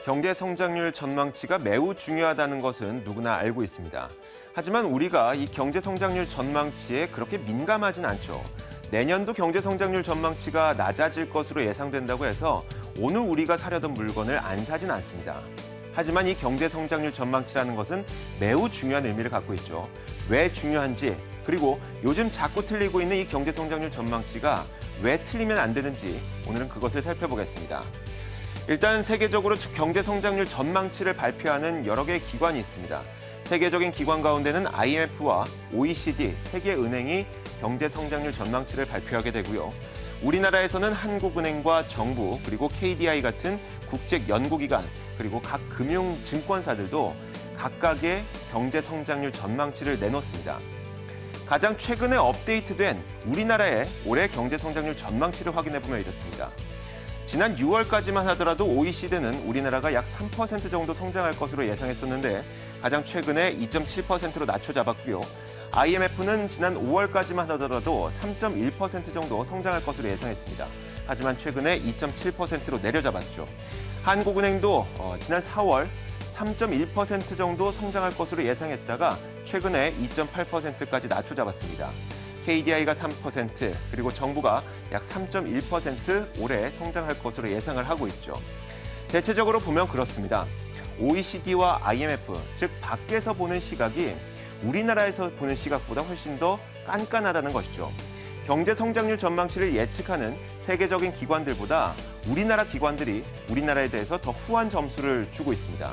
경제 성장률 전망치가 매우 중요하다는 것은 누구나 알고 있습니다. 하지만 우리가 이 경제 성장률 전망치에 그렇게 민감하진 않죠. 내년도 경제 성장률 전망치가 낮아질 것으로 예상된다고 해서 오늘 우리가 사려던 물건을 안 사진 않습니다. 하지만 이 경제 성장률 전망치라는 것은 매우 중요한 의미를 갖고 있죠. 왜 중요한지, 그리고 요즘 자꾸 틀리고 있는 이 경제 성장률 전망치가 왜 틀리면 안 되는지 오늘은 그것을 살펴보겠습니다. 일단 세계적으로 경제 성장률 전망치를 발표하는 여러 개의 기관이 있습니다. 세계적인 기관 가운데는 IMF와 OECD, 세계은행이 경제 성장률 전망치를 발표하게 되고요. 우리나라에서는 한국은행과 정부, 그리고 KDI 같은 국제 연구기관, 그리고 각 금융 증권사들도 각각의 경제 성장률 전망치를 내놓습니다. 가장 최근에 업데이트된 우리나라의 올해 경제 성장률 전망치를 확인해 보면 이렇습니다. 지난 6월까지만 하더라도 OECD는 우리나라가 약 3% 정도 성장할 것으로 예상했었는데 가장 최근에 2.7%로 낮춰 잡았고요. IMF는 지난 5월까지만 하더라도 3.1% 정도 성장할 것으로 예상했습니다. 하지만 최근에 2.7%로 내려잡았죠. 한국은행도 지난 4월 3.1% 정도 성장할 것으로 예상했다가 최근에 2.8%까지 낮춰 잡았습니다. KDI가 3%, 그리고 정부가 약 3.1% 올해 성장할 것으로 예상을 하고 있죠. 대체적으로 보면 그렇습니다. OECD와 IMF, 즉 밖에서 보는 시각이 우리나라에서 보는 시각보다 훨씬 더 깐깐하다는 것이죠. 경제 성장률 전망치를 예측하는 세계적인 기관들보다 우리나라 기관들이 우리나라에 대해서 더 후한 점수를 주고 있습니다.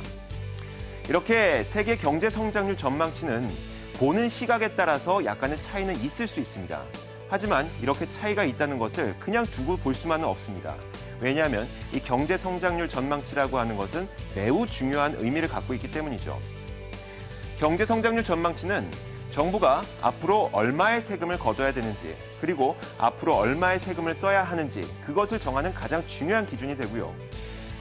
이렇게 세계 경제 성장률 전망치는 보는 시각에 따라서 약간의 차이는 있을 수 있습니다. 하지만 이렇게 차이가 있다는 것을 그냥 두고 볼 수만은 없습니다. 왜냐하면 이 경제 성장률 전망치라고 하는 것은 매우 중요한 의미를 갖고 있기 때문이죠. 경제 성장률 전망치는 정부가 앞으로 얼마의 세금을 걷어야 되는지, 그리고 앞으로 얼마의 세금을 써야 하는지 그것을 정하는 가장 중요한 기준이 되고요.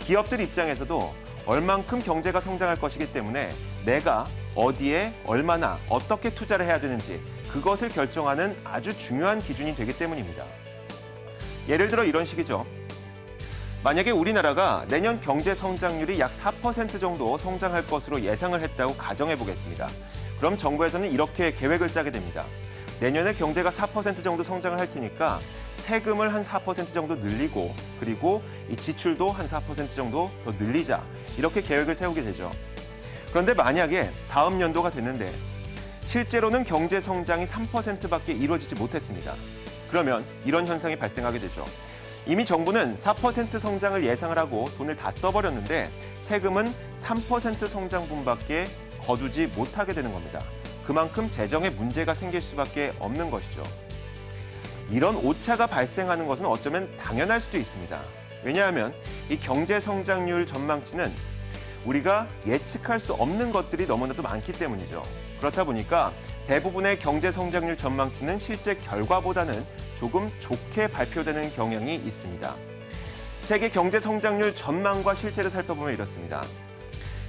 기업들 입장에서도 얼만큼 경제가 성장할 것이기 때문에 내가 어디에 얼마나 어떻게 투자를 해야 되는지 그것을 결정하는 아주 중요한 기준이 되기 때문입니다. 예를 들어 이런 식이죠. 만약에 우리나라가 내년 경제 성장률이 약 4% 정도 성장할 것으로 예상을 했다고 가정해 보겠습니다. 그럼 정부에서는 이렇게 계획을 짜게 됩니다. 내년에 경제가 4% 정도 성장을 할 테니까 세금을 한 4% 정도 늘리고, 그리고 이 지출도 한 4% 정도 더 늘리자, 이렇게 계획을 세우게 되죠. 그런데 만약에 다음 연도가 됐는데 실제로는 경제 성장이 3%밖에 이루어지지 못했습니다. 그러면 이런 현상이 발생하게 되죠. 이미 정부는 4% 성장을 예상을 하고 돈을 다 써버렸는데 세금은 3% 성장분밖에 거두지 못하게 되는 겁니다. 그만큼 재정에 문제가 생길 수밖에 없는 것이죠. 이런 오차가 발생하는 것은 어쩌면 당연할 수도 있습니다. 왜냐하면 이 경제 성장률 전망치는 우리가 예측할 수 없는 것들이 너무나도 많기 때문이죠. 그렇다 보니까 대부분의 경제 성장률 전망치는 실제 결과보다는 조금 좋게 발표되는 경향이 있습니다. 세계 경제 성장률 전망과 실제를 살펴보면 이렇습니다.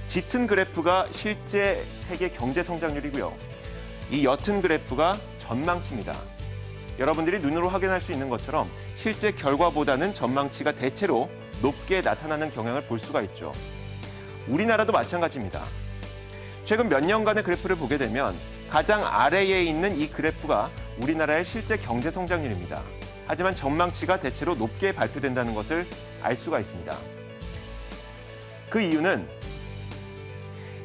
짙은 그래프가 실제 세계 경제 성장률이고요. 이 옅은 그래프가 전망치입니다. 여러분들이 눈으로 확인할 수 있는 것처럼 실제 결과보다는 전망치가 대체로 높게 나타나는 경향을 볼 수가 있죠. 우리나라도 마찬가지입니다. 최근 몇 년간의 그래프를 보게 되면 가장 아래에 있는 이 그래프가 우리나라의 실제 경제 성장률입니다. 하지만 전망치가 대체로 높게 발표된다는 것을 알 수가 있습니다. 그 이유는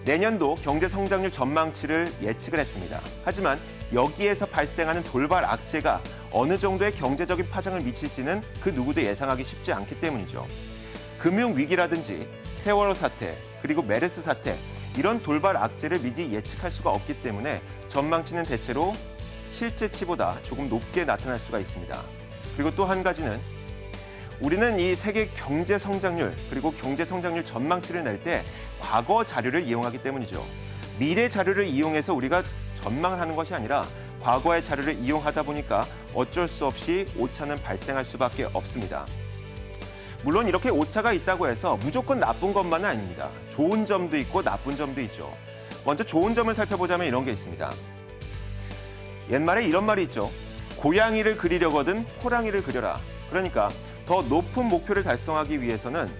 내년도 경제 성장률 전망치를 예측을 했습니다. 하지만 여기에서 발생하는 돌발 악재가 어느 정도의 경제적인 파장을 미칠지는 그 누구도 예상하기 쉽지 않기 때문이죠. 금융위기라든지 세월호 사태, 그리고 메르스 사태, 이런 돌발 악재를 미리 예측할 수가 없기 때문에 전망치는 대체로 실제치보다 조금 높게 나타날 수가 있습니다. 그리고 또 한 가지는 우리는 이 세계 경제 성장률, 그리고 경제 성장률 전망치를 낼 때 과거 자료를 이용하기 때문이죠. 미래 자료를 이용해서 우리가 전망을 하는 것이 아니라 과거의 자료를 이용하다 보니까 어쩔 수 없이 오차는 발생할 수밖에 없습니다. 물론 이렇게 오차가 있다고 해서 무조건 나쁜 것만은 아닙니다. 좋은 점도 있고 나쁜 점도 있죠. 먼저 좋은 점을 살펴보자면 이런 게 있습니다. 옛말에 이런 말이 있죠. 고양이를 그리려거든 호랑이를 그려라. 그러니까 더 높은 목표를 달성하기 위해서는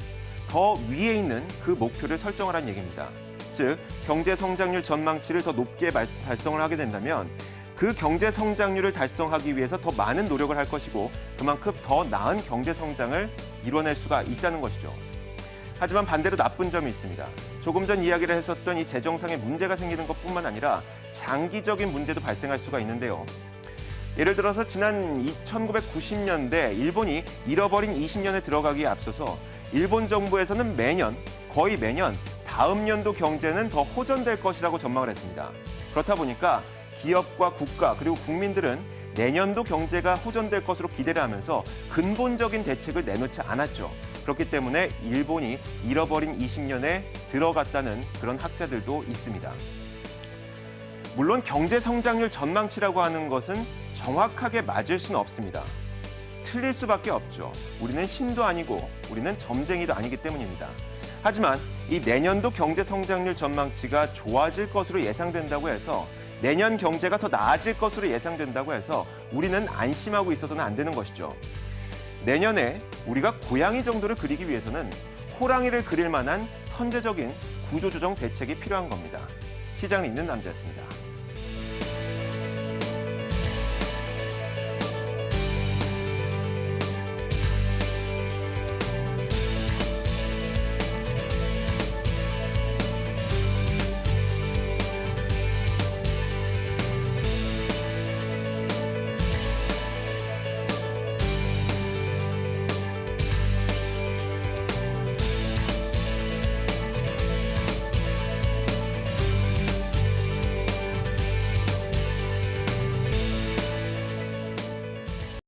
더 위에 있는 그 목표를 설정하라는 얘기입니다. 즉, 경제 성장률 전망치를 더 높게 달성을 하게 된다면 그 경제 성장률을 달성하기 위해서 더 많은 노력을 할 것이고 그만큼 더 나은 경제 성장을 이뤄낼 수가 있다는 것이죠. 하지만 반대로 나쁜 점이 있습니다. 조금 전 이야기를 했었던 이 재정상의 문제가 생기는 것뿐만 아니라 장기적인 문제도 발생할 수가 있는데요. 예를 들어서 지난 1990년대 일본이 잃어버린 20년에 들어가기에 앞서서 일본 정부에서는 거의 매년 다음 연도 경제는 더 호전될 것이라고 전망을 했습니다. 그렇다 보니까 기업과 국가 그리고 국민들은 내년도 경제가 호전될 것으로 기대를 하면서 근본적인 대책을 내놓지 않았죠. 그렇기 때문에 일본이 잃어버린 20년에 들어갔다는 그런 학자들도 있습니다. 물론 경제 성장률 전망치라고 하는 것은 정확하게 맞을 수는 없습니다. 틀릴 수밖에 없죠. 우리는 신도 아니고 우리는 점쟁이도 아니기 때문입니다. 하지만 이 내년도 경제 성장률 전망치가 좋아질 것으로 예상된다고 해서 내년 경제가 더 나아질 것으로 예상된다고 해서 우리는 안심하고 있어서는 안 되는 것이죠. 내년에 우리가 고양이 정도를 그리기 위해서는 호랑이를 그릴 만한 선제적인 구조조정 대책이 필요한 겁니다. 시장 있는 남자였습니다.